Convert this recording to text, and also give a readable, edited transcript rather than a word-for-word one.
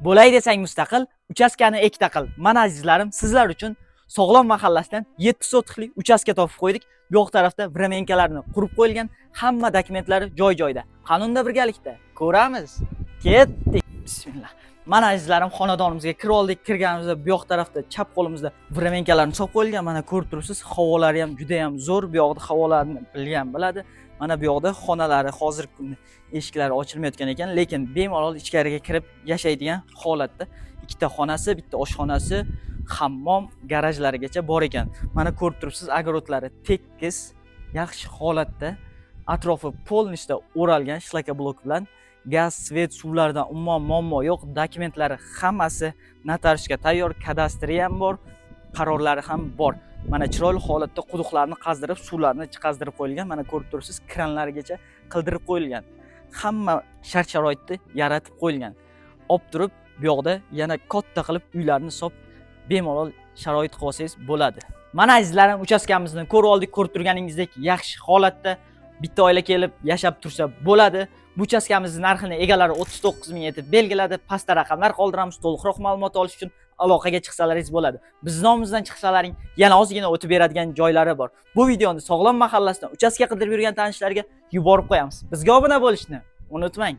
Bo'lay desang mustaqil, uchastkani ikkita qil. Mana azizlarim, sizlar uchun Sog'lom mahallasidan 7 sotixli uchastka topib qo'ydik. Bu yoq tarafda vremenkalarni qurib qo'yilgan, hamma dokumentlari joy-joyda. Qonunda birgalikda ko'ramiz. Ketdik. Bismillah. Mana azizlarim, xonadonimizga kirib oldik. Kirganimizda bu yoq tarafda chap qo'limizda vremenkalarni solib qo'yilgan. Mana ko'rib turibsiz, havolari ham juda ham zo'r. Bu yoqda havolarni bilgan biladi. Mana bu yoqda xonalari hozirgi kunda eshiklari ochilmayotgan ekan, lekin bemalol ichkariga kirib yashaydigan holatda. Ikkita xonasi, bitta oshxonasi, hammom, garajlarigacha bor ekan. Mana ko'rib turibsiz, огородlari tekis, yaxshi holatda, atrofi polnishda o'ralgan shlaka blok bilan, gaz, svet, suvlardan umuman muammo yo'q. Dokumentlari hammasi notariusga tayyor, kadastri ham bor, qarorlari ham bor. Mana chiroyli holatda quduqlarni qazdirib, suvlarni chiqazdirib qo'yilgan. Mana ko'rib turibsiz, kranlarigacha qildirib qo'yilgan. Hamma shart-sharoitni yaratib qo'yilgan. Olib turib, bu yoqda yana katta qilib uylarni solib bemalol sharoit qilib olsangiz bo'ladi. Mana azizlarim, uchastkamizni ko'rib oldik. Ko'rib turganingizdek yaxshi holatda bitta oila kelib yashab tursa bo'ladi. Bu uchastkamizning narxini egalari 39 ming etib belgiladi. Pastda raqamlar qoldiramiz. To'liqroq ma'lumot olish uchun aloqaga chiqsalaringiz bo'ladi. Biz nomimizdan chiqsalaring yana ozgina o'tib beradigan joylari bor. Bu videoni Sog'lom mahallasidan uchastka qidirib yurgan tanishlarga yuborib qo'yamiz. Bizga obuna bo'lishni unutmang.